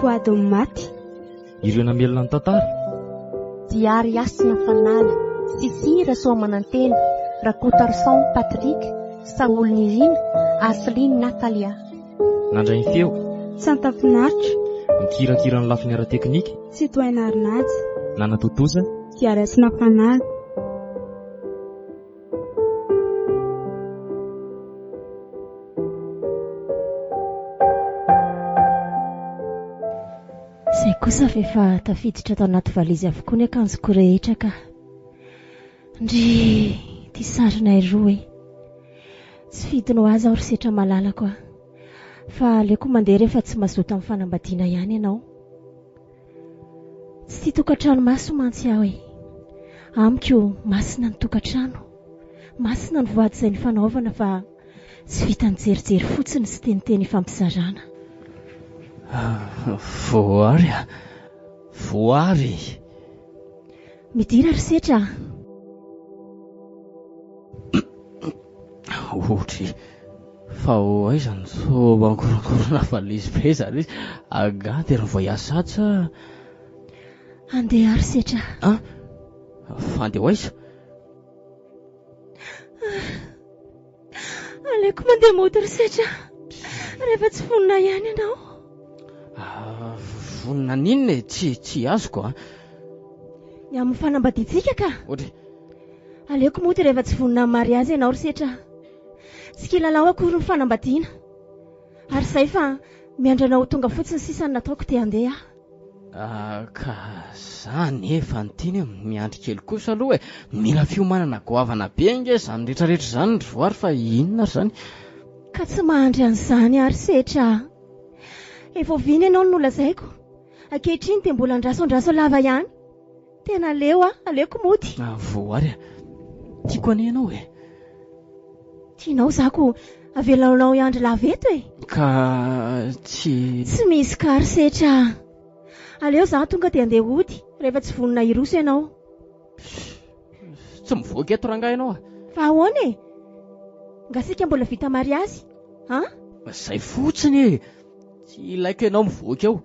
Voadiny maty ireo namelona ny tantara dia ary asina fanala Sisira Soamanantena Rakotarson Patrik Saoly Nirina Asline Natalia nandray ny feo tsy antafinaritra mikirakira ny lafiny ara-teknika tsy toaina arinazy nanatotosa dia rasina fanala. Izay kosa efa tafiditra tao anaty valizy avokoa ny akanjoko rehetra ka ndry tia sarinay roa tsy fidiny ho azy aho risetra malalako fa aleko mandeha rehefa tsy mazoto amin'ny fanambadiana ihany ianao. Tsy tia tokantrano maso mantsy aho amiko masina ny tokantrano, masina ny voady izay ny fanaovana fa tsy vita ny jerijery fotsiny sy teniteny fampizarana. Voary midira risetra ohatra fa hoaizany so bankorakorona valizy be zany izy agady ry voyasatsa andeha risetra fandeha hoaiza aleko mandeha mody risetra rehefa tsy vonina ihany ianao. vonina ninona tsy azoko ny amin'ny fanambaditsika ka ohatra aleko mody rehefa tsy vonina amin'ny mariazy ianao risetra tsy kilalao akory ny fanambadiana ary izay fa miandranao tonga fotsiny sisany nataoko te handeha ka zany efa nytiny miandry kely kosa aloha mila fiomanana goavana be nge zany rehetrarehetra zany ry voary fa inona ry zany ka tsy mahandry an'izany ary setra efa viny ianao no lazaiko ankehitriny dia mbola andrasondraso lava ihany tena leo aleko mody voary tiako ane ianao tianao zako avelanao iandry lava eto ka tsy misy kary setra aleo za tonga dia andeha hody rehefa tsy vonina iroso ianao tsy mivoaka eto rangahy ianao fa ahoana ngasika mbola vita mariazy zay fotsiny tsy ilaiko ianao mivoaka eo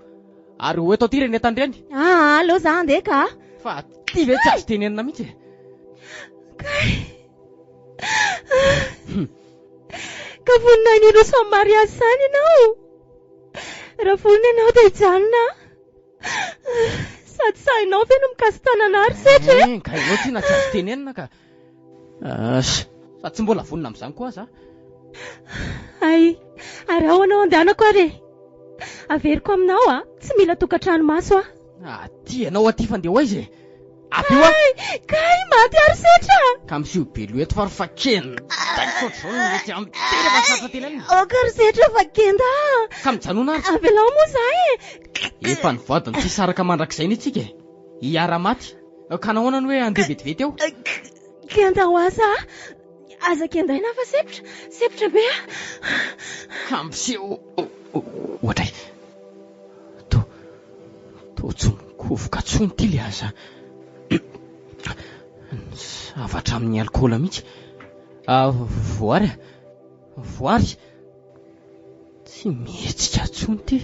ary ho eto aty reny etandreny aleo za andeha ka fa ty ve tsy azo tenenina mihitsy ka vonina niroso amin'ny mariazy zany ianao raha vonina ianao dia hijanona sady sahinao ve no mikasitanana ary setra ka ianao ty na tsy azo tenenina ka sa tsy mbola vonina amin'izany koa za ary ao anao andehanako ary averiko aminao tsy mila tokantrano maso ty ianao aty fandeha hoaiza kay maty ary setra ka misiho belo eto fa ry fakenda daikotro mety amtery masatra tenenina oka ry setra fakenda ka mijanona ary avelao moa za efa ny vadiny tsy saraka mandrakizay ny itsika hiara maty ka nahoana ny hoe andeha vetivety eo kenda ho aza kendaina fa sepotra be ka misiho ohatray to tsy mikovoka tsony ty le aza zavatra amin'ny alkôla mihitsy voary tsy mihetsika tsony ty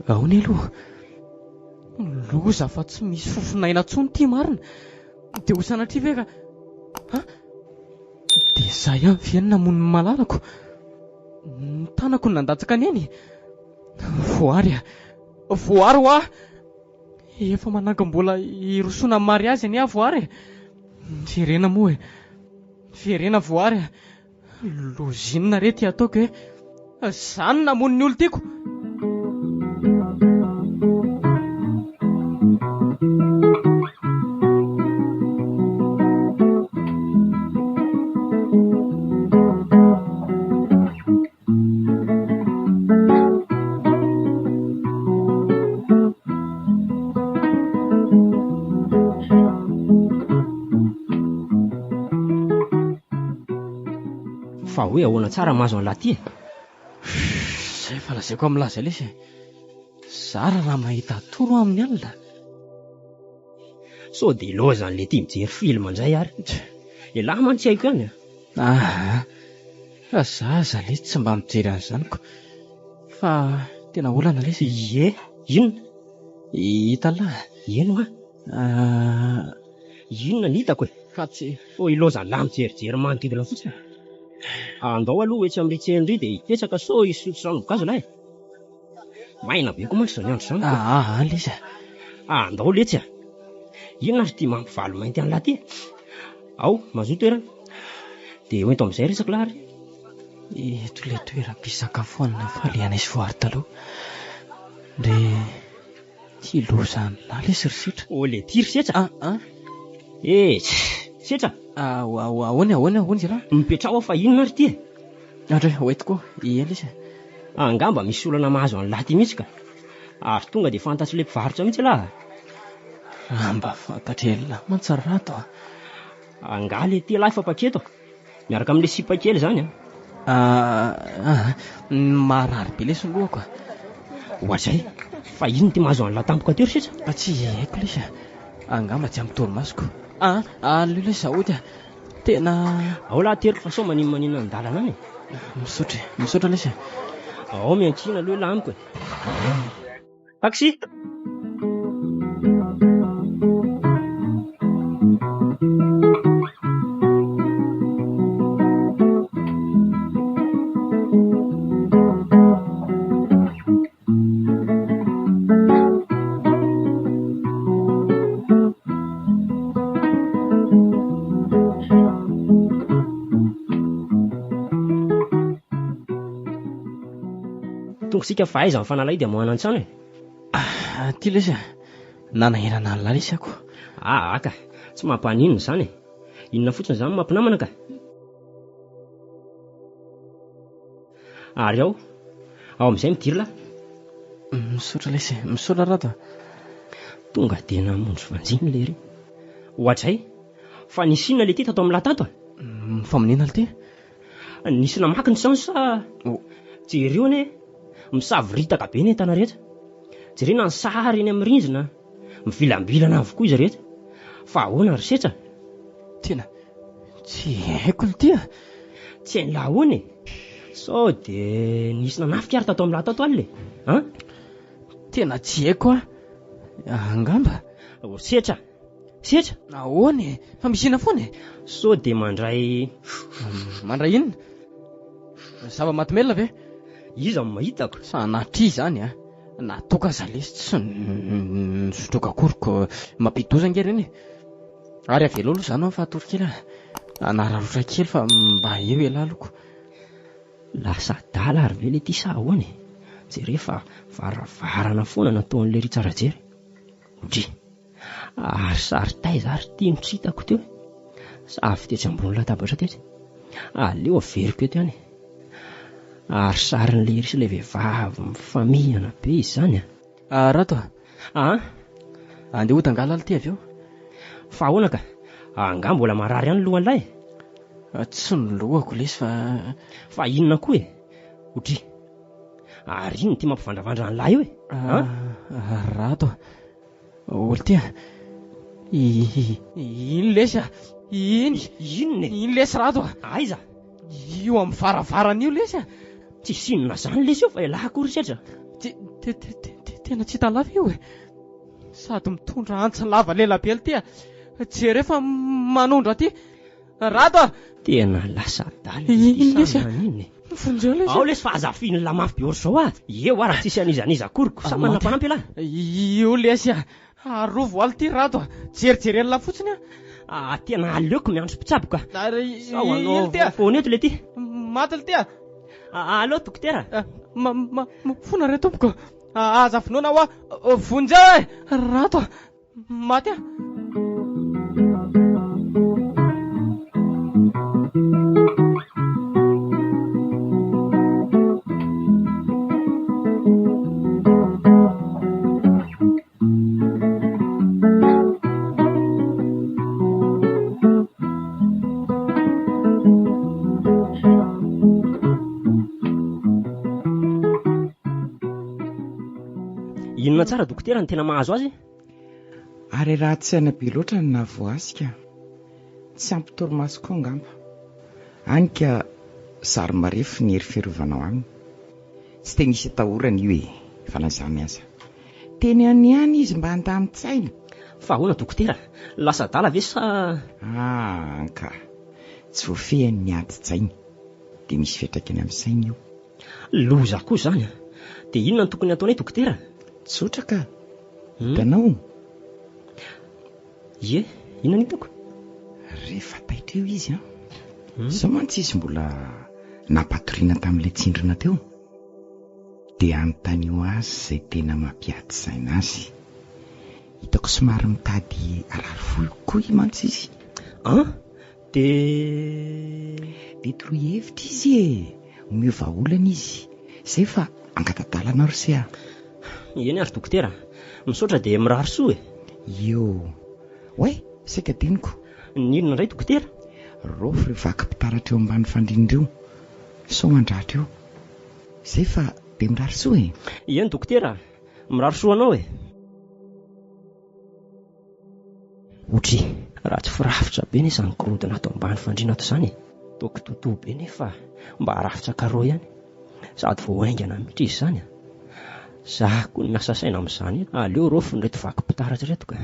aony aloha loza fa tsy misy fofinaina tsony ty marina dia ho sanatria ve ka dia zay amin'ny fiainana moniny malalako ny tanako ny nandatsaka any eny voary ho efa manangam-bola irosona amin'ny mariazy any voary firenena moa firenena voary lozinina rety ataoko zany namony ny olo tiako fa hoe ahoana tsara mahazo an'laty zay fa lazaiko amin'ny laza lesy zara raha mahita toro amin'ny alina sao dia lozan'le tia mijery film indray ary. Ialahy man tsy haiko ihany. Zaza le tsy mba mijery an'izanyko. Fa tena olana le Ie, inona? hitalahy. Eno inona ny hitako e? Fa tsy Ilozan'lahy mijerijery manodidina fotsiny. Andao aloha etsy amin'ny tsena ry dia hipetraka sao hisotro ranobokazo lahy. Maina be koa mantsy izao ny andro izany. Leza. Andao letsy a. Inona ary tia mampivaly mainty an'lahy ty? Ao, mazoa toerana. Dia hoento amin'izay resaka lahy ary. Eto ilay toeram-pisakafoanana faly anay sy voary taloha. Dia ilozan'lahy le sy risetra. Le tia risetra? Setra. Ahoana zay lahy? Mipetra ao fa inona ary ty e? Andray, hoento koa. Leza. Angamba misy olana mahazo an'lahy ty mihitsy ka. Ary tonga dia fantatry le mpivarotra mihitsy lahy. Mba fantatra lahy mantsarato. Angah le tia lahy fa paketo. Miaraka amin'le sipa kely zany a. Marary be lesy ny lohako. Hoazay, fa inona ty mahazo an'lahy tampoka teo ry setra? Tsy haiko lesa. Angamba tsy amin'ny toromasoko. Leo le saody tena. Ao lahy teriko fa sao maninona ny dalana any. Misaotra lesa. Ao miankina aloha lahy amiko e. Taxi. Sika fahaiza mifanalay dia mohana an-trano e. Ty lesa. Nanahirana ny lahy lesy ako. Ka tsy mampaninona izany e. Inona fotsiny izany mampinamana ka. Ary ao amin'izay midiry lahy. Misaotra lesa. Misaotra rato. Tonga dia namonjy vanjiny le ry. Hoatray, fa nisy inona le ty tato amin'ny latato a? Famonina le ty? Nisy namaky ny trano sa jereo ane misaviritaka be ny entana rehetra. Jerena ny sary eny amin'ny rindrina, mivilambilana avokoa izy rehetra. Fa ahoana ry setra? Tena tsy haiko ny ty. Tsy hain'la ahoana e. Sao dia nisy nanafika ary tato amin'ny latato alle. Tena tsy haiko angamba. Setra. Ahoana e? Fa misy ina foana e? Sao dia mandray inona? Zava-mahadomelina ve? Iza no mahitako. Sanatria izany natoka zalesy tsy nisotroka akoriko mampidozanga reny. Ary avelo aloha izany fahatoro kely nararotra kely fa mba eo elaloko. Lasa dala ary ve le ty sa ahoana e? Jereo fa varavarana foana nataon'le ry tsara jery. Odry, ary sary taiza ary tiano tsy hitako teo. Savy tetsy ambony latabatra tetsy. Aleo averiko eto ihany. Ary sarin'le ry sy le vehivavy mifamihana be izany a. Rato andeha hotangala aly ty avy eo. Fa ahoana ka? Angamba mbola marary ihany lohan'lahy. Tsy ny lohako lesy fa inona koa e? Odry, ary inona ty mampivandravandra an'lahy io e? Rato olo ty iny lesy inona iny lesy rato aiza? Io amin'ny varavarana io lesy Tsy sinona zany lesy io fa ialahy kory setra. Tena tsy hitalava io e. Sady mitondra antsy lava lelabe ty jereo fa manondra ty. Rato tena lasa daly iny lesy fonjeo lesy. Ao lesy fa azafiny la mafy be orzao eo raha tsisy anizaniza koriko sa manapanampy alahy. Io lesy arovo aly ty rato jerijerena fotsiny tena aleoko miandro mpitsaboka. Sao anao foneto le ty. Maty le ty Allô dokotera. Fona re tompoko. Azafinoana vonjeo rato maty Inona tsara dokotera ny tena mahazo azy? Ary raha tsy aina-be loatra ny nahavoasika, tsy ampy torimaso koa angamba. Anika sary marefo ny hery fiarovanao aminy. Tsy te nisy atahorana io fa nazany aza. Teny any izy mba handamin-tsaina. Fa ahoana dokotera, lasa dala ve sa... Anka tsy voafehany ny adi-tsainy dia misy fiantraikany amin'ny saina io. Loza koa zany. Dia inona no tokony ataonay dokotera? Tsotra ka. Hitanao, Ie, inona hitako? rehefa taitra eo izy sa mantsy izy mbola nampatoriana tamin'ilay tsindrina teo, dia anontany eo azy izay tena mampiady saina azy. Hitako somary mitady arary volo koa i mantsy izy. Dia torohevitra izy miova olana izy. Izay fa angatadalana ro se. Eny ary dokotera, misaotra dia mirary soa Io. Oe, saika teniko. Ninona indray dokotera? Rofo ireo vakim-pitaratra eo ambany fandrindra eo. Sao mandratra eo. Izay fa dia mirary soa Eny dokotera, mirary soa anao Otry, raha tsy firafitra be ny izany korodina ato ambany fandriana ato izany. Toko totoa be nefa mba rafitra karô ihany. Sady vao haingana mihitsy izy izany. Zaho koa ny nasa saina amin'izany. Aleo rofo ny reto vakim-pitaratra reto ka.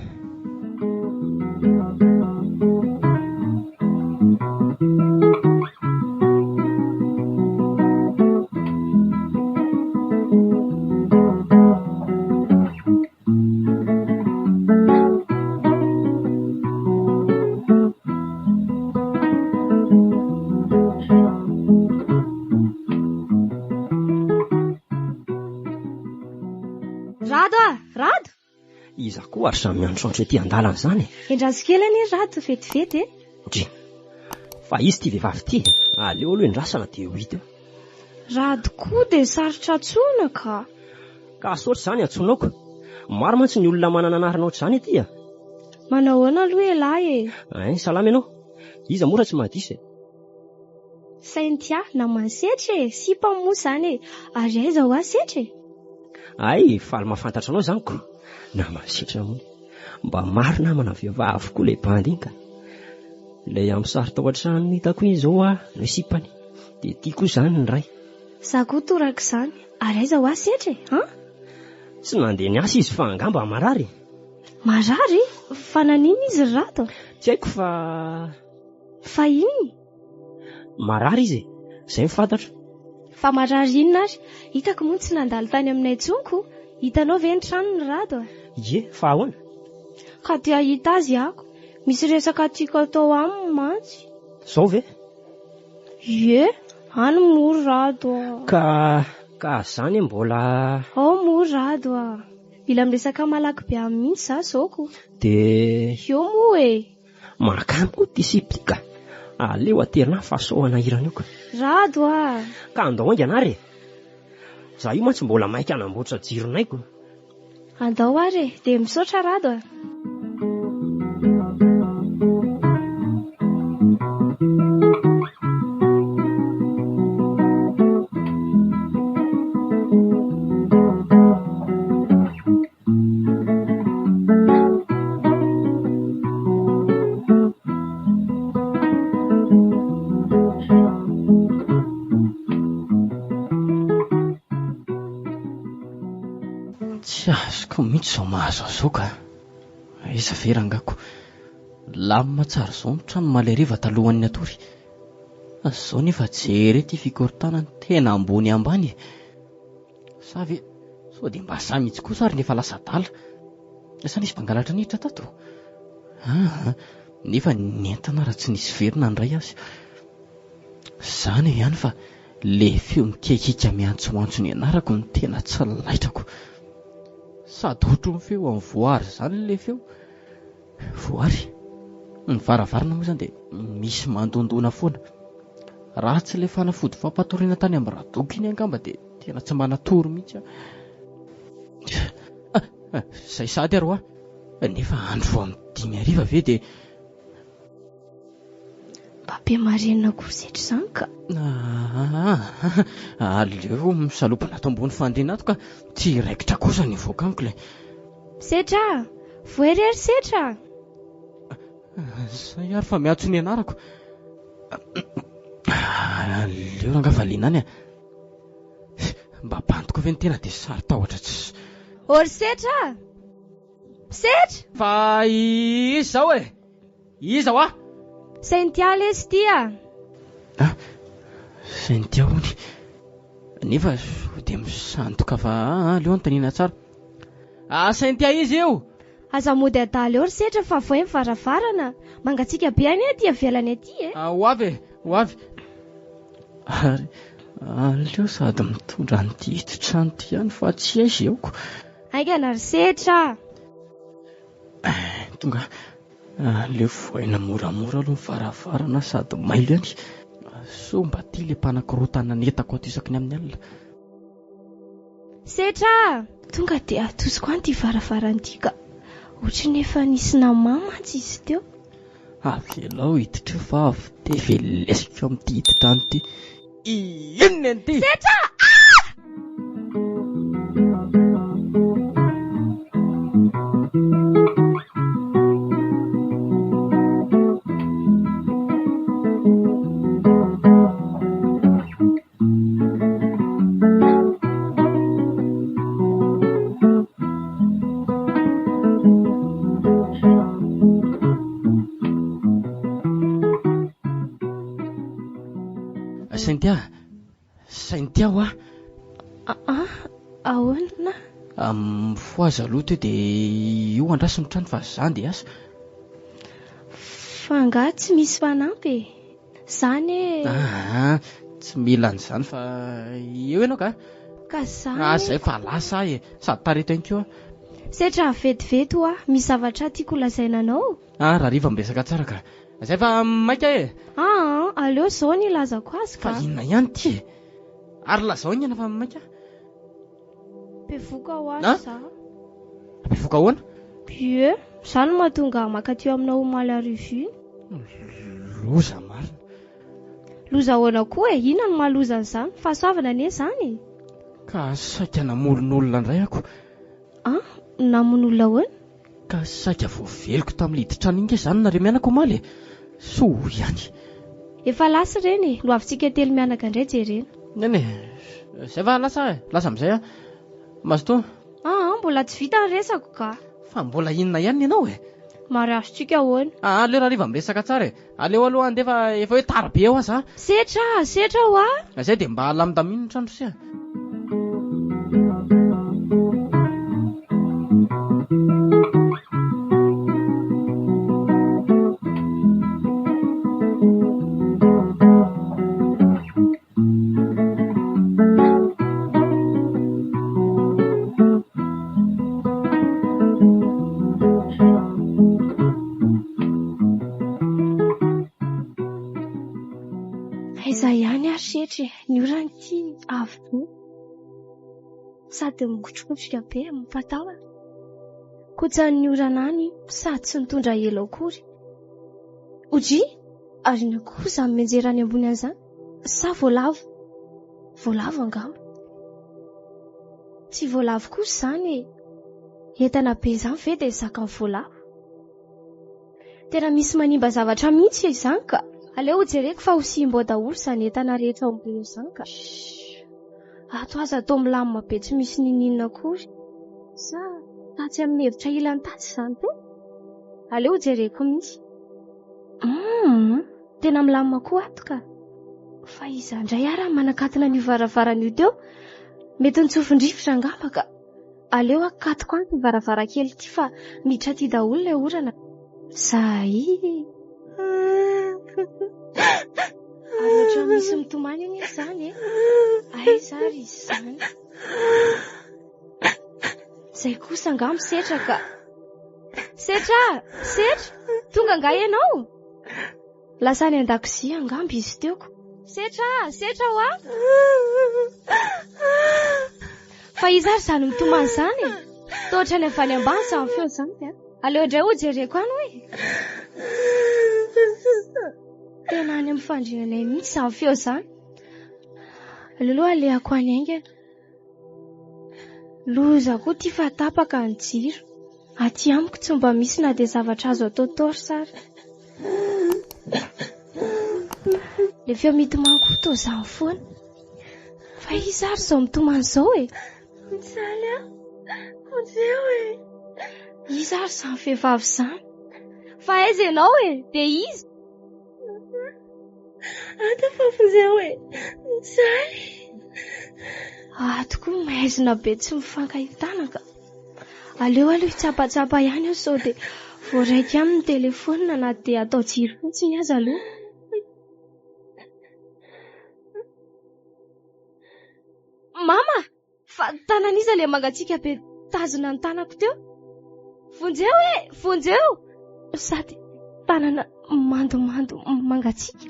Rado! Iza koa ary samy miandrosaotra ety an-dalana izany. Endraso kely anie Rado, vetivety Dry, fa izy ty vehivavy ty, aleo aloha endrasana dia ho hita. Rado koa dia sarotra atsoina ka. Ka asaotra izany antsoinako. Maro mantsy ny olona manana anarana ohatr' izany ety Manao ahoana aloha lahy salama ianao. Iza mora tsy mahadisa Saintia, na mansetra sy mpamoa izany ary aiza ho asetra Ay, faly mahafantatra anao izany ko. Na masitra moa. Mba maro namana vehivavy koa ilay bandy iny ka. Ilay amin'ny sary tao an-trano hitako izao no sipany. Dia tia koa izany ny ray. Za koa toraka izany. Ary aiza ho asetra Tsy nandeha niasa izy fa angamba marary. Marary? Fa nanino izy Rado? Tsy haiko fa... Fa iny? Marary izy. Izay mifantatra. Fa marary inona ary? Hitako moa tsy nandalo tany aminay tsonko. Hitanao ve ny trano ny Rado Ie, fa ahoana? Ka dia hita azy ako. Misy resaka tiako atao aminy mantsy. Sao ve? Ie, any moa Rado Ka zany mbola... moa Rado Mila miresaka malaky be amin'ny mihitsy za zao Dia... Io moa Makambo ty sipika. Aleo aterina fa sao anahirana io ka. Rado Ka andao aingana ary. Za io mantsy mbola mainka anamboatra jironaiko. Andao ary dia misaotra Rado Tsy azoko mihitsy izao mahazo azao ka. Iza ve rangako. Lamina tsara izao ny trano maleriva talohan'ny atory. Azao nefa jery ety fikorontanany tena ambony ambany. Sa ve sao dia mba sa mihitsy kosa ary nefa lasa dala. Sa nisy mpangalatra niditra tato. Nefa nentana raha tsy nisy verina ndray azy. Izany ihany fa le feo mikekika miantsoantso ny anarako ny tena tsy laitrako. Sady ohatro ny feo amin'ny voary izany le feo. Voary? Ny varavarana moa izany dia misy mandondona foana. Raha tsy le fanafody fampatoriana tany amin'ny radoko iny angamba dia tena tsy manatoro mihitsy Izay sady ary nefa andro amin'ny 5 ve dia be marenina kosetra izany ka. Aleo misalopana ato ambony fandriana ato ka tsy raikitra kosa ny voakaniko le. Setra, voarery setra. Zay ary fa miatso ny anarako. Leo rangavaliana any mba bantoko ve ny tena dia sarotahotra tsy. Ory setra. Setra. Fa izy zao e. Iza ho a? Cynthia lesy tia. Cynthia hony. Nefa dia misandoka fa leo anontaniana tsara. Cynthia izy eo. Aza mody adala eo ry setra fa voe mivaravarana. Mangatsika be any aty avelany aty e. Ho avy. Ary leo sady mitondra an'ity trano ty ihany fa tsy aiza eoko. Aingana ry setra. Tonga leo voaina moramora aloha mivaravarana sady mailo ihany. So mba ty le mpanakorotana netako ato isaky ny amin'ny alina. Setra. Tonga dia atosiko any ty varavarana ty ka ohatry nefa nisy namamantsy izy teo. Avelao hiditra fa avy dia velesiko amin'ity hiditra any ty. Inona an'ity? Setra! Cynthia ho a? Ahoana? Foaza aloha teo dia io andrasiny trano fa zany dia asa. Fa nga tsy misy fanampy e. Zany e. Tsy mila an'izany fa eo ianao ka? Ka zany. Zay fa lasa e. Sady tareto ihany koa. Setra vetivety ho a. Misy zavatra tiako lazaina anao. Raha riva miresaka tsara ka. Zay fa maika e. Aleo zao ny lazako azy ka. Fa inona ihany ty e? Ary lazao ny ana fa maika. Bevoka ho azy za. Bevoka ahoana? Ie, zany mahatonga makatio aminao omaly arivo. Loza marina. Loza ahoana koa e? Inona no mahaloza an'izany? Fahasoavana anie zany. Ka saika namoron'olona indray ako. Namon'olona ahoana? Ka saika voaveloko tamin'ny hiditra iny zany nareo mianaka omaly. So ihany. Efa lasa ireny e. Loavintsika telo mianaka indray jerena. Nene, zay fa lasa amin'izay mazotoa. Mbola tsy vita ny resako ka. Fa mbola inona ihany ianao e? Mariazontsika ahoana? Leo raha riva miresaka tsara e. Aleo aloha andefa efa hoe tara be eo aza. Setra ho a. Zay dia mba halamindamino ny trano sia. Ny orany ty avy sady mikotrokotroka be mipatahoana. Kotsan'ny orana any sady tsy mitondra elo akory. Oji, ary ny kosa mianjera any ambony an'izany. Sa voalavo? Voalavo angamba. Tsy voalavo kosa zany e. Entana be zany ve dia zaka ny voalavo. Tena misy manimba zavatra mihitsy izany ka. Aleo jereko fa ho simbo daholo izany entana rehetra ao ambony izany ka. Ato aza atao milamina be tsy misy ninina akory. Sa tatsy amin'ny hevitra ilany tatsy izany te. Aleo jereko mihitsy. Tena milamina koa ato ka. Fa iza indray ara manakatina ny varavarana io teo. Mety nitsofin-drivotra angamba ka. Aleo akatoko any ny varavarakely ity fa miditra ty daholo ilay orana. Zay. Aratra misy mitomany iny izany e. Aiza ary izany. Zay kosa angamba setra ka. Setra, tonga nga ianao. Lasa any an-dakozia angamba izy teoko. Setra ho a. Fa izy ary zany mitomany zany e. Tohatra ny avy any ambany izany feo zany. Aleo indray ho jereko any hoe. Tena any amin'ny fandrinanay mihitsy izany feo izany. Aleo alehako any aingana. Loza koa ty fa tapaka ny jiro. Aty amiko tsy mba misy na dia zavatra azo atao tory sary. Le feo mitomako toa izany foana. Fa izy ary izao mitomany izao e. Mijaly aho. Onjeo e. Izy ary izany vehivavy izany. Fa aiza ianao e? Dia izy. Ata fa vonjeo e. Mijaly. Tokoa maizina be tsy mifankahitana ka. Aleo hitsapatsapa ihany aho sao dia voaraika amin'ny telefona na dia atao jiro fotsiny aza aloha. Mama! Fa tanan'iza ilay mangatsiaka be tazona ny tanako teo? Vonjeo e! Vonjeo! Sady tanana mandomando mangatsiaka.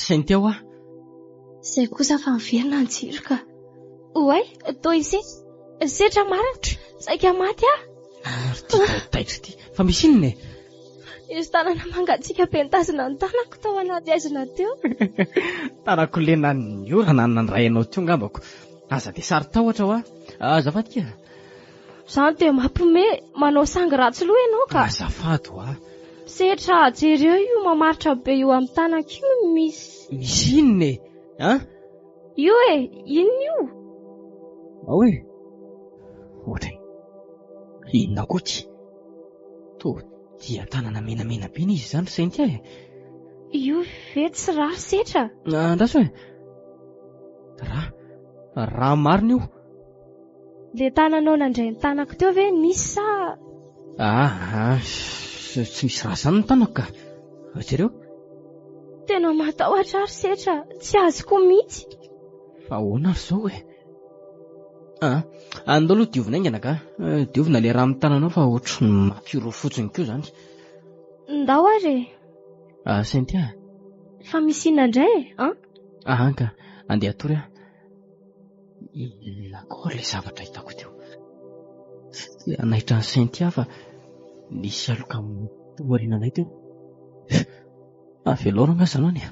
Cynthia hoa. Izay kosa fa miverina ny jiro ka. Oay, toa isetra. Setra maratra, saika maty Taitra ty. Fa misy inona e? Izy tanana mangatsiaka be nitazona ny tanako tao anaty aizina teo. Tanako lena ny orana nandray anao teo ngambako. Aza dia sary tahotra hoa. Azafady ka. Izany dia mampime manao sangy ratsy loha ianao ka. Azafady hoa. Setra jereo io mamaritra be io amin'ny tanako io misy. Misy inona e? Io e, inona io? Ao e. Ohatra. Inona koa ty? Toa dia tanana menamena be izy izany Cynthia e. Io ve tsy raha setra? Andraso e. Raha marina io. Le tananao nandray ny tanako teo ve misy sa? Tsy misy raha izany ny tanako ka. Jereo? Tena matahotra ary setra, tsy azoko mihitsy. Fa ahoana ary izao e? Andao aloha diovina aingana ka. Diovina le raha amin'ny tananao fa ohatry ny makiro fotsiny keo izany. Ndao ary e. Cynthia. Fa misy inona indray e? Ka andeha atory aho. Inona koa ilay zavatra hitako teo? Nahitra ny Cynthia fa nisy aloka aoriana anay teo. Velona nga izany any.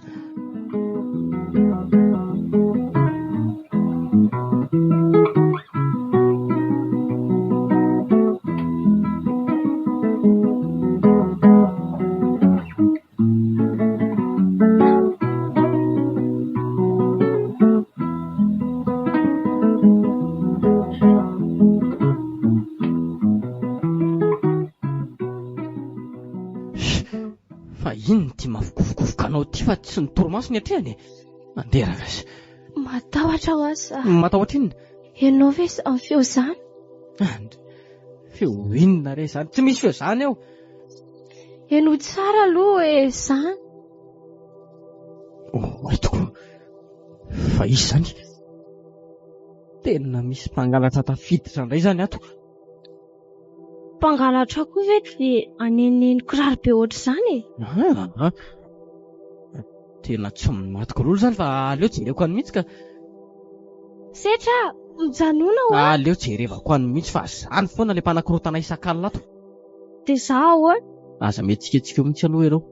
Mavokovokovokanao ty fa tsy ny torimaso ny hatrehany. Mandeha rakasy. Matahotra ho asa. Matahotra inona? Ianao ve amin'ny feo izany? Feo inona re izany? Tsy misy feo izany ao. Ianao tsara aloha e izany. Aitoko. Fa izy izany. Tena misy mpangalatra tafiditra indray izany ato. Mpangalatra koa ve dia aneniny kiraro be ohatr' izany e? Tena tsy matoko lolo izany fa aleo jereko any mihitsy ka. Setra, mijanona ho aleo jerevako any mihitsy fa izany foana ilay mpanakorotana isan-kalina ato. Dia za ahoana? Aza mihetsiketsika eo mihitsy aloha ianao.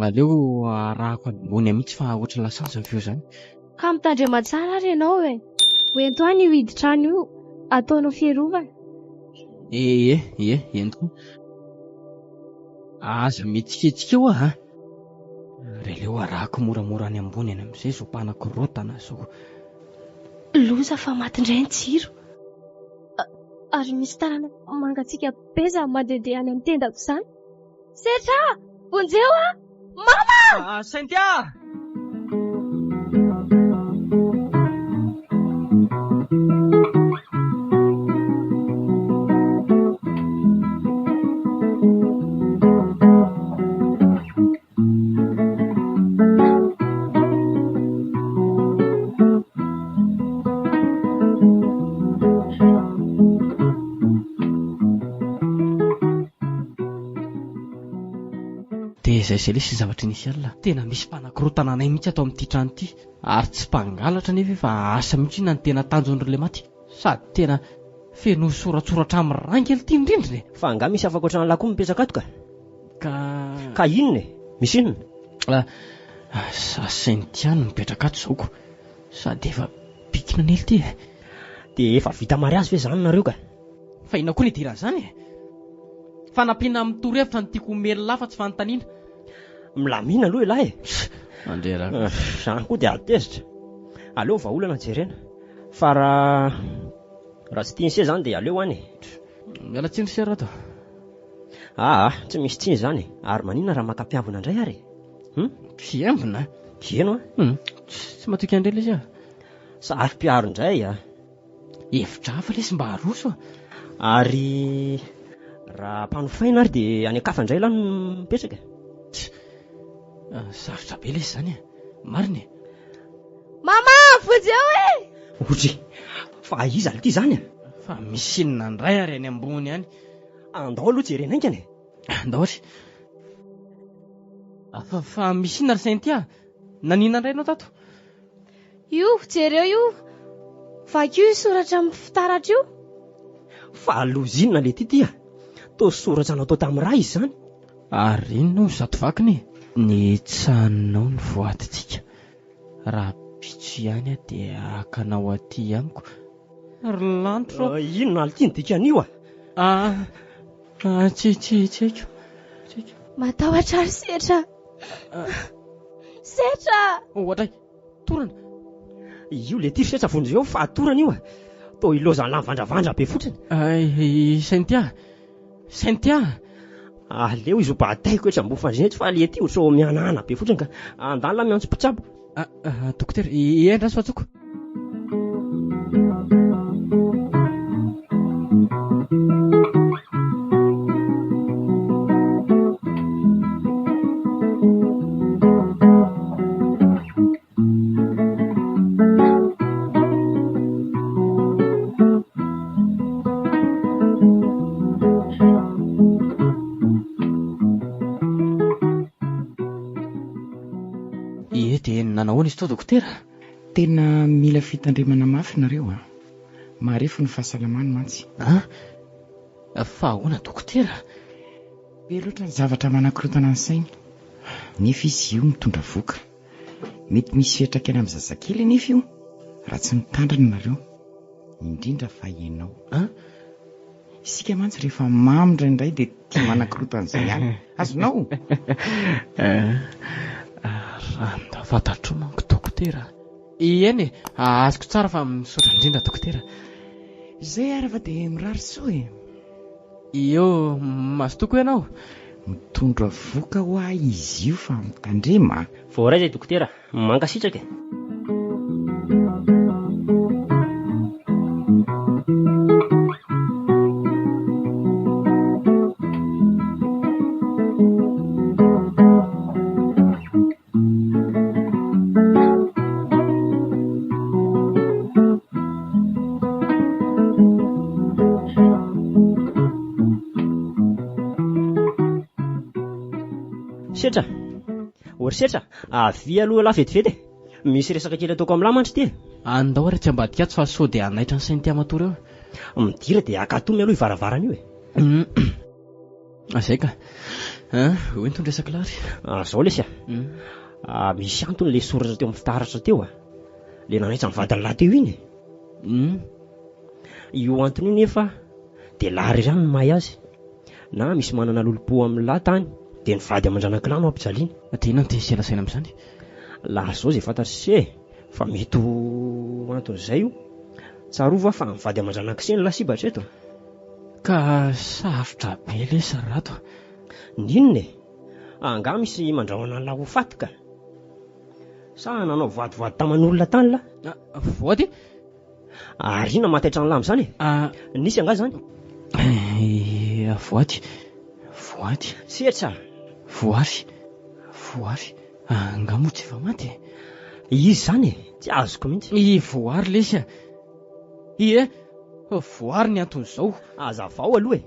Aleo arahako ambony mihitsy fa ohatry lasansa feo izany. Ka mitandrema tsara ary ianao e. Hoento any io hiditra io ataonao fiarovana. Entiko. Aza mihetsiketsika eo Releo arahako moramora any ambony any amin'izay zo mpanakorotana zao. Loza fa matindray ny jiro. Ary misy tanana mangatsiaka beza mandehandeha any amin'ny tendako izany. Setra! Vonjeo Mama! Cynthia! dia izay lesy zavatra inisialina. Tena misy fanakorontana anay mihitsy atao amin'ity trano ity, ary tsy mpangalatra nefa efa asa mihitsy na ny tena tanjon'ireo maty, sady tena feno soratsoratra amin'ny rangely ity indrindra. Fa angaha misy afaka ohatrana lakoa mipetraka ato ka inona misy inona? Sentiano mipetraka ato zaoko, sady efa pikina nely ity. Dia efa vita mariazy ve zany nareo ka? Fa inona koa ny idiran'izany? Fanampiana amin'ny torohevitra ny tiako omely lafa tsy fanontaniana. Milamina aloha ilahy. Andreraka. Zany koa dia atezitra. Aleo vahaolana jerena. Fa raha tsy tiany se zany dia aleo any. Miala tsiny se rato. Tsy misy tsiny zany. Ary manina raha makapiambina indray ary. Fiambina? Eno tsy matoky andrela izy. Sary mpiaro indray Hevitra hafa lesy mba haroso. Ary raha mpanofaina ary dia any akafa indray lany mipetraka. Sarotra be lesy zany. Mariny. Mama, vonjeo e! Otry, fa iza ity zany Fa misy inona indray ary any ambony any. Andao aloha jerena aingany. Andaory. Fa misy inona ry Saintia? Nanina indray ianao tato? Io, jereo io. Vakio soratra amin'ny fitaratra io. Fa lozinina le titya. Tô soratra natao tamin'ny raha izy zany. Ary inona no zato vakiny? Ny tsanonao ny voaditsika. Raha pitso ihany dia akanao aty amiko. Ary lantro. Inona alitiany dikan'io Tsiko. Matahotra ary setra. Setra. Ohatray, torana. Io le tiry setra vonjeo fa atorana io Tô ilozany lavandravandra be fotsiny. Saintia. Aleo izy ho bataiko etra mbofandrinetsy fa le ty ho so mianana be fotsiny ka andala miantso pitsabo. Dokotera, endra sy fatsoko. Nanao izy tao dokotera? Tena mila fitandremana mafy nareo marefo ny fahasalamany mantsy. Fa ahoana dokotera? Be loatra ny zavatra manakorotana ny sainy. Nefa izy io mitondra voka. Mety misy fetraka any amin'ny zazakely nefa io raha tsy mitandrina nareo, indrindra fa ianao. Isika mantsy rehefa mamy indraindray dia tia manakorotana izay ihany. Azonao? Randa fantatro manko dokotera. Eny azoko tsara fa misaotra indrindra dokotera. Izay ary fa dia mirary soa Io mazotoko ianao? Mitondra voka ho ahy izy io fa mitandrema. Voaray zay dokotera, mankasitraka. Setra, ory setra, avy aloha lahy vetivety. Misy resaka kely ataoko amin'ny lamantry ty. Andao ary tsy ambadika ato fa sao dia anaitra ny Saintia matory eo. Midira dia akatomy aloha ivaravarana io Azay ka. Hoy ny resaka lary. Zao lesy misy antony le soratra teo amin'ny fitaratra teo le nanaitra ny vadiny lahy teo iny. Io antony io nefa dia lary izany no mahay azy. Na misy manana lolopo amin'ny lahy tany dia ny vady aman-janakilany no ampijaliany. Tena ny teny lasaina amin'izany. Laha zao izay fantatry se fa mety anton'izay io. Tsarova fa mivady aman-janakiseny lasibatra eto. Ka sarotra be lesy rato. Ninona angaha misy mandrahona lahy ho fatika. Sa nanao vadivady taman'olona tany la. Voady? Ary inona mataitra ny lamy zany nisy angaha zany. Voady. Setra. Voary. Angamo tsy va maty. Izy zany tsy azoko mihitsy. I voary lesy. Voary ny anton'izao. Azavao aloha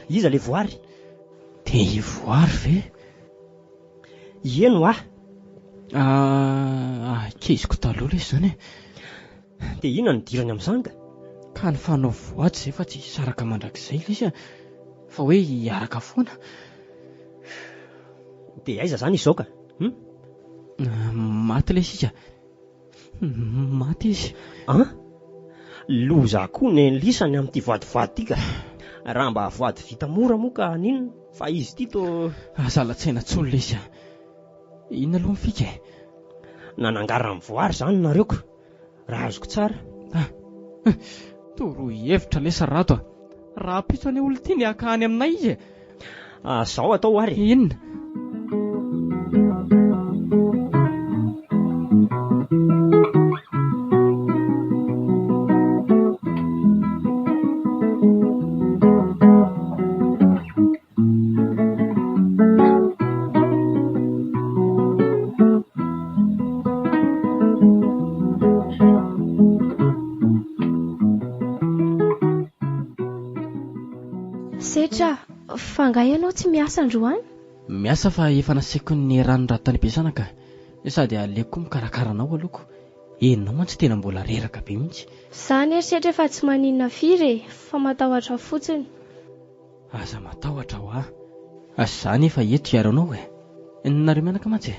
iza le voary? Dia i voary ve? Eno Keziko taloha ilay izany dia inona ny dirany amin'izany ka ny fanao voatsy izay fa tsy saraka mandrakizay ilay izy fa hoe hiaraka foana. Dia aiza izany izao ka? Maty ilay sika. Maty izy. Loza koa ny lisany amin'ity vadivady ity ka. Raha mba vady vita mora moa ka ninona fa izy ity to azala-tsaina tsony ilay izy. Inona aloha mifika nanangara amin'ny voary izany nareo ko raha azoko tsara. Toroa hevitra ilay Sarato raha pitso any olona ity ny akahany aminay izy. Zao atao ary. Inona? Setra, fa ianao tsy miasa androany? Miasa fa efa nasaiko ny ranon-drato tany am-piasana ka. Sady aleko mikarakara anao alohako. Enao mantsy tena mbola reraka be mihitsy. Izany eritreritra efa tsy maninona firy fa matahotra fotsiny. Aza matahotra ho izany efa eto iaranao nareo mianaka mantsy.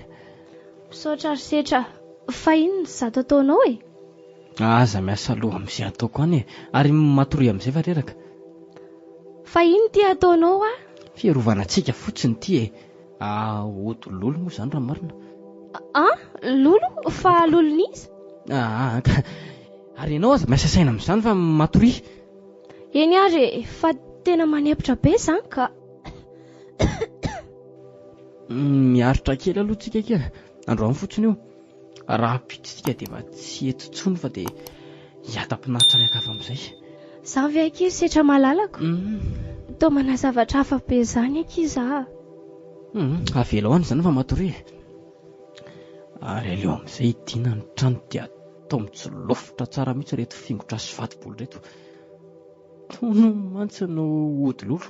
Misaotra ry Setra, fa inona zato ataonao Aza miasa aloha amin'izay ataoko any ary matory amin'izay fa reraka. Fa ino ty ataonao Fiarovanatsika fotsiny ty oto lolo moa izany raha marina. Lolo? Fa lolon'iza? Ary ianao aza miasa saina amin'izany fa matory. Eny ary fa tena manepitra be izany ka. Miaritra kely aloha tsika kely androany fotsiny io. Raha pititsika dia efa tsy eto tsony fa dia hiata-pinaritra ny akafa amin'izay. Izany ve ankizy Setra malalako? Tao manazavatra hafa be izany ankizy avela ho any izany fa matory. Ary aleo amin'izay idina ny trano dia atao mitsolofitra tsara mihitsy reto fingotra sy fatobolo reto. Tono mantsy no odilolo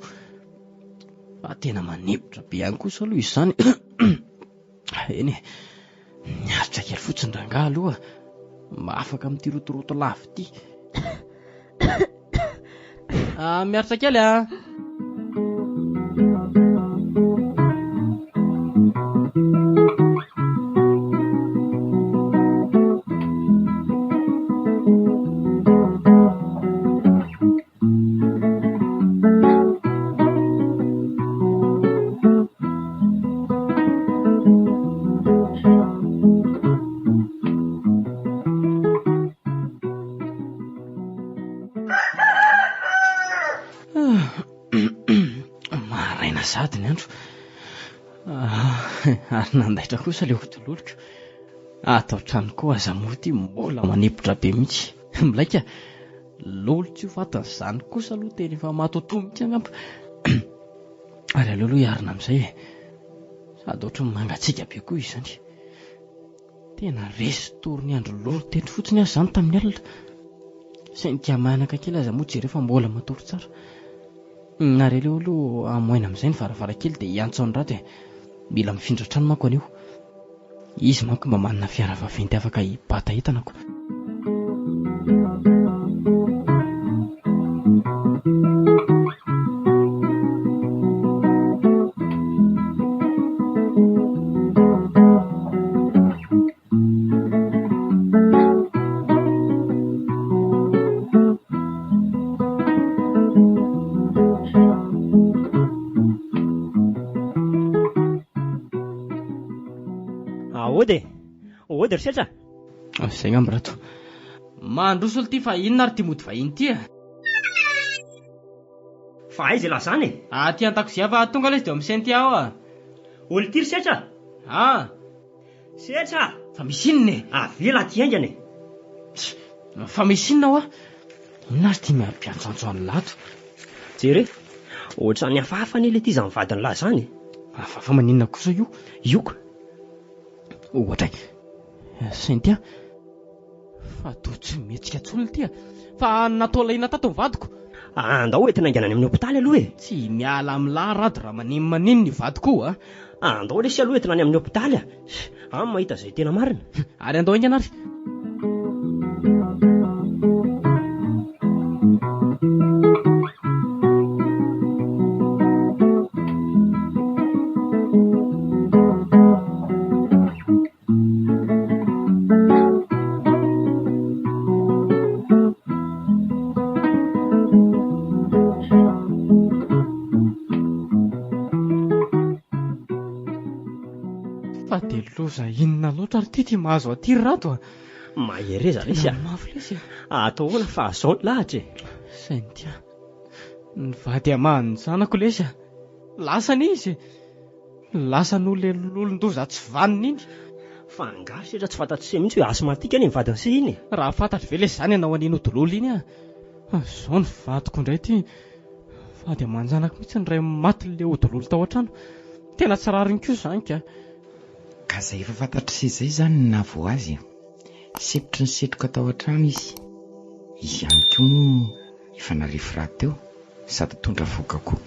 fa tena manepitra be ihany kosa aloha izany. Eny miaritra kely fotsiny rangahy aloha mba afaka amin'ity rotoroto lavo ity. Miaritra kely maraina sady ny andro ary nandaitra kosa ilay odiloloka. Atao trano koa aza moty mbola manepitra be mihitsy. Milaika lolo tsy ho fatan'izany kosa aloha tena efa matotoa mihitsy angamba. Ary aleo aloha hiarina amin'izay sady ohatra ny mangatsiaka be koa izany. Tena resy tory ny andro lolo teny fotsiny azy izany tamin'ny alina. Saingy tia manaka kely aza moa jereo fa mbola matory tsara. Ary aleo aloha amoaina amin'izay ny varavarankely dia hiantso ny rato mila mifindra trano manko anio. Izy manko mba manana fiara vaventy afaka hibata entanako. Ody ry Setra. Izay ngamba rato. Mandroso ity fa inona ary ty mody vahiny ty Fa aiza lazany Aty an-takozia fa tonga ilay izy dia amin'iseny ty aho Olo ty ry Setra. Setra. Fa misy inona avela ty aingany fa misy inona aho inona ary ty miampiantsantso any lato. Jere ohatra ny hafahafa ny ilay ty izany vadiny lahy zany. Hafahafa maninona kosa io ka ohatra sainy ty fa toa tsy mihetsika tsony ty fa natao laina tato ny vadiko. Andao hoe tena ingana any amin'ny hôpitaly aloha e. Tsy miala amin'lahy rado raha maninno ny vadiko Andao le sy aloha tena any amin'ny hôpitaly Amin'ny mahita izay tena marina. Ary andao ingana ary. Inona loatra ary ty mahazo aty rato Mahereza resy mafy lesy atao hoana fa azao ny lahatra sainy tia ny vady amahany zanako lesy lasany izy lasanyololon-doza tsy vaniny iny fa angary setra tsy fantatro se mihitsy hoe asmatika any mivadiny se iny raha fantatro ve lesy zany ianao an'iny odololo iny zao ny vadiko indray ty vady amahany zanako mihitsy ny ray maty le odololo tao an-trano tena tsy rariny koa zany ka zay efa fantatra sy izay zany navo azy sepitry ny setroka tao an-trano izy ihany koa moa efa narefy raha teo sady tondra voka koa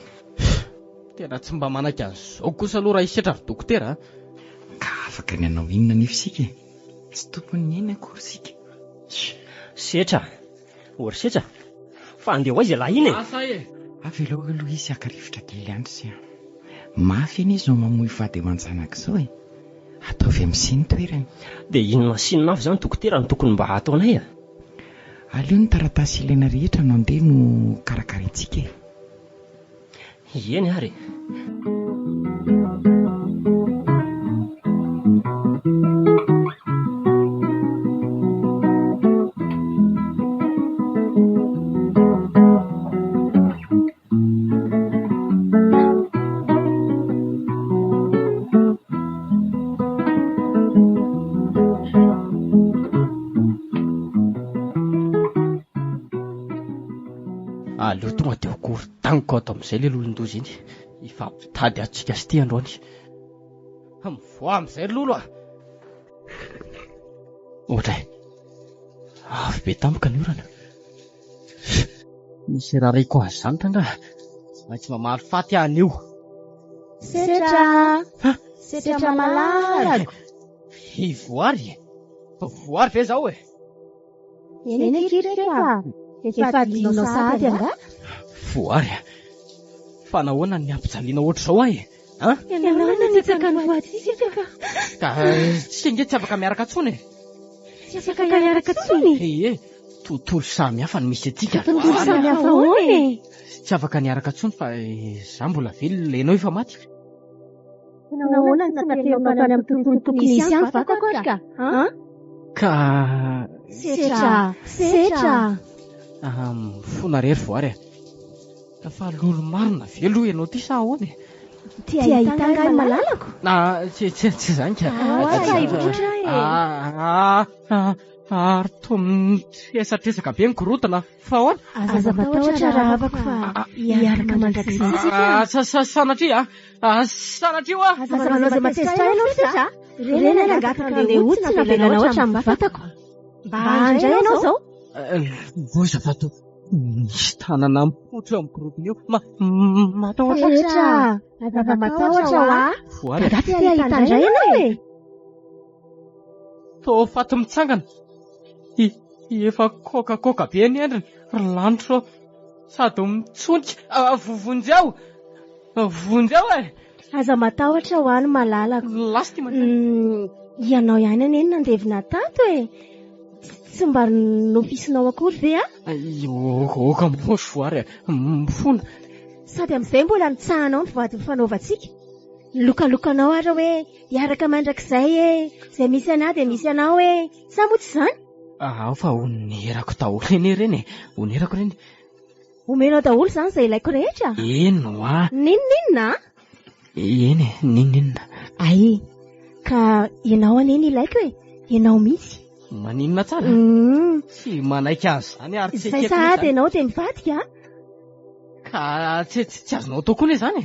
tena tsy mba manaka an'izao kosa aloha raha isetra avy dokotera ka afaka ny anao inona nefa sika tsy tompony eny akory sika setra ory setra fa andeha ho aizy lahy iny avy aloha izy akarivotra kely andry sy mafy eny izy no mamoy vady aman-janaka izao ataovy amin'izay toerany dia inona sinona avy zany dokotera ny tokony mba ataonay aleo ny taratasy ilaina rehetra no andeha no karakarintsika eny ary aleo tonga dia hokory tagniko ato amin'izay le lolon-doza iny ifampitady atsika sy ty androany mivoa amin'izay lolo ohatra avy be tampoka ny orana misy raha raiko azy zany tranga tsy mamaly faty anio setra malalago voary ve zao eny kirika efa dinao sady anga voary fa nahoana ny ampijaliana ohatr' zao nahoana nitsaka ny voatsika ka tsy nge tsy afaka miaraka tsony tsy afaka miaraka tsony tontolo samy hafa ny misy atsika tsy afaka niaraka tsony fa za mbola vely lenao efa maty nahoana ny tsakateo natao any amin'ny tontolo tokony isy any vatako ka ka setra fona rery voary fa lolo marina velo ianao ty sa ahoany ty ahitanga malalako tsy zany ka ary toesatresaka be ny korotana fa ahoana aza matahotra raha afaka fa hiaraka mandrakizay sanatria sanatria aza manaoza matezitra ianao setra reny nangataka andeha otsy navelana ohatra amin'ny vatako mba andray ianao zao voza vato misy tanana mipotra amin'ny korotana io matahotra aza matahotra voary gaty ty ahitandray ianao to faty mitsangana efa kokakoka be ny endriny lanitro sady mitsonika vonjeo aza matahotra ho any malalako lasy ty ianao ihany any eny nandevina tato tsy mba nofisinao akory ve oka mosy voary mifona sady amin'izay mbola nitsahanao ny vady fanaovantsika lokalokanao ara hoe hiaraka mandrakizay zay misy anao dia misy anao sa moa tsy zany fa onerako daholo eny reny onerako reny omenao daholo zany zay ilaiko rehetra eno ninona eny ninina ay ka ianao aneny ilaiko ianao misy maninona tsara tsy manaika azy zany ary zay sahady ianao dia mivadika ka tsy azonao tokony zany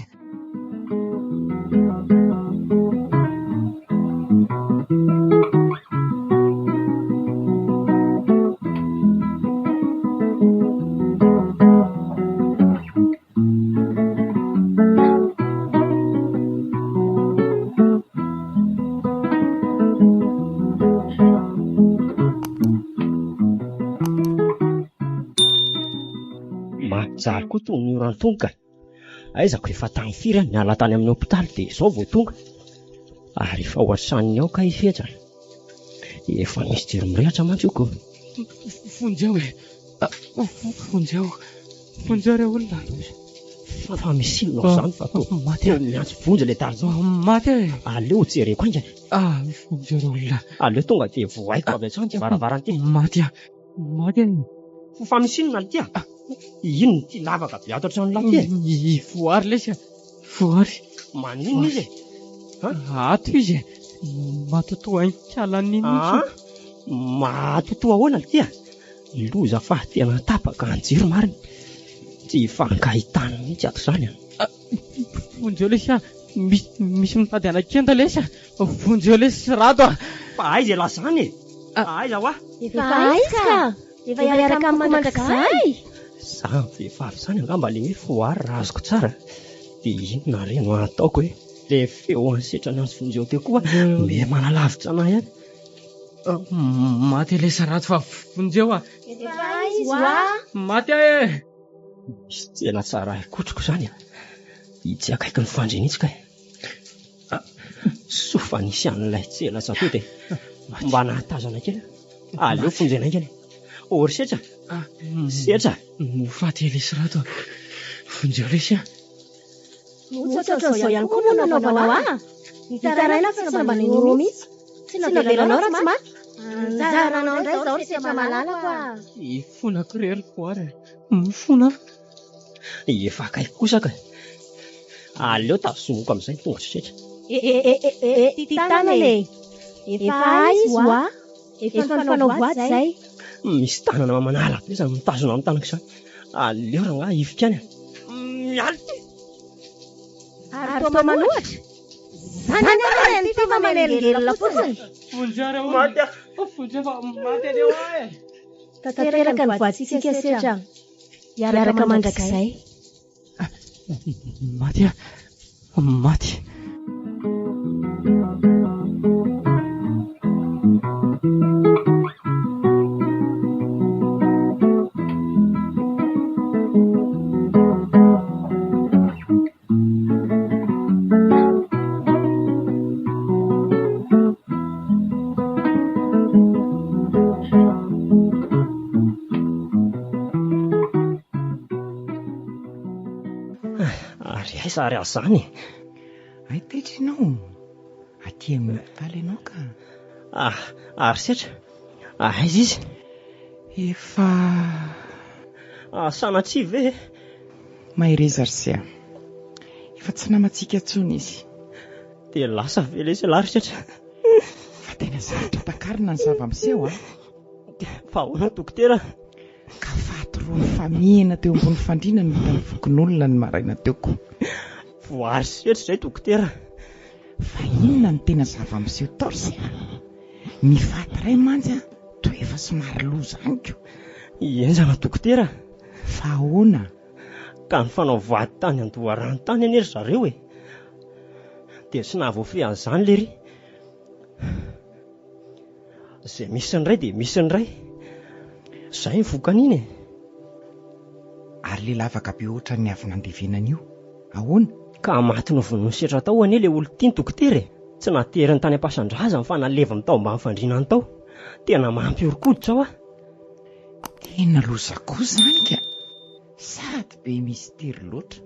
Jary koa tony ny orany tonga ka aizako efa tany firy niala tany amin'ny hôpitaly dia izao vao tonga ary efa hoasan'ny ao ka ifetra efa misy jiro mirehatra mantsy oko. Fonjeo fonjeo reo olona fa misy inona izany fa maty miantso vonjy ilay tany izao. Maty e. Aleo jereko aingany. Fonjeo reo olona. Aleo tonga dia voaiko avy hatrany ty varavarana ty. Maty e. Fa misy inona ny ty a? Ino ty lavaka be ato hatrany laty e? Voary lesy voary. Maninona izy e? Ato izy matotoa inkala nini. Matotoa ahoana ty a? Loza fa tena tapaka anjiro mariny. Tsy fankahitana mihitsy ato izany. Vonjeo lesy misy mitady anakenda lesy. Vonjeo lesy rato. Fa aiza lasany e? Aiza hoa? Efa aiza ka? Efa hiaraka amin'ny mandrakizay. Za vehivavy izany angamba le hoe foary raha azoko tsara. Dia inona reno ataoko hoe le feo ansetrany azy vonjeo teo koa me manalavitra anahy ihany. Maty lesy rato fa vonjeo a. Efa aiza maty e. Misy tena tsara kotroko izany a. Itsy akaiky ny fandrenitsika e. Sofa nisy an'ilay tsela sapote. Mba nahatazana kely. Aleo fonjena kely. Ory setra. Setra. Faty lesy rato. Vonjeo lesy a. Ohatr'izao ihany koa no nanaovanao a. Nitaraina fa tsy mba ninao mihitsy. Tsy navelanao raha tsy maty. Anjaranao indray izao rehefa malalako a. Ifonako rery voary. Mifona. Efa akaiky kosa ka. Aleo tazomoko amin'izay tongotra setra. Ty tana le. Efa aiza hoa? Efa fanao voaty izay. Misy tanana manala be izany mitazona amin'ny tanako izany. Aleo raha ngahy hifika any. Mialy ty. Ary toa manohatra. Zany any ty mamelengelona fotsiny. Vonjeo reo olona. Vonjeo fa maty reo e. Tanteraka ny voatsitsika setra. Hiaraka mandrakizay. Maty a. Maty. Sary azany. Ay tetrinao. Aty amin'ny hôpitaly ianao ka. Ary setra. Aiza izy? Efa sanatsy ve? Mahireza ry efa tsy namatsika intsony izy. Dia lasa ve lesy lary setra? Fa tena zavatra takarina ny zava-miseho a. Fa ahoana dokotera? Ka faty roa ny famihana teo ambony fandriana no hita nivokon'olona ny maraina teoko. Voary setra izay dokotera. Fa inona ny tena zava-miseho torsy a? Ny faty ray mantsy a toa efa somary loza aniko. Enzana dokotera. Fa ahoana? Ka ny fanao vady tany Andoharano tany anery zareo e. Dia tsy nahavoafy an'izany lery. Izay misy ny ray dia misy ny ray. Izay ny vokan'iny e. Ary le lavaka be ohatra ny avy nandevenana io. Ahoana? Ka maty no vonoiny setra tao anie le olo tiany dokotera e. Tsy nateriny tany am-pasan-draza fa naleviny tao mba nifandrinany tao. Tena mampiorokoditra aho a. Tena loza kosa zany ka. Sady be mistera loatra.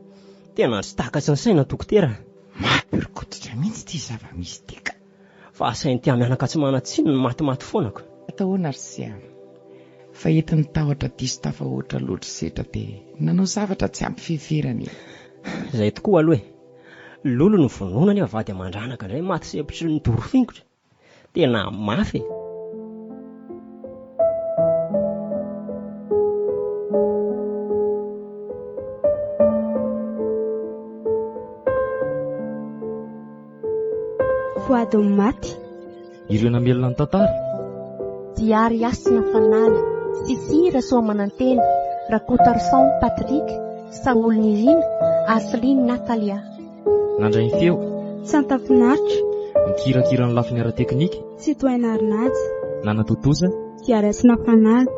Tena tsy takatsy ny saina dokotera. Mampiorokoditra mihitsy ty zava-mistika. Fa sainy tia mianaka tsy manatsiny ny matimaty foanako. Atahoana ry fa entin'ny tahotra diso tafahoatra loatra setra dia nanao zavatra tsy ampy fiheverany. Izay tokoa aloha e. Lolo ny vonoina nefa vady amandranaka indray maty sepitry ny dorofingotra. Tena mafy e. Voady maty. Ireo namelona ny tantara. Diary Asina Fanala, Sisira Soamanantena, Rakotarson Patrick, Saoly Nirina, Asline Natalia. Nandray ny feo. Tsy antafinaritra. Mikirakira ny lafiny ara teknika. Tsy toaina arinazy. Nanatotoza. Diary Asina Fanala.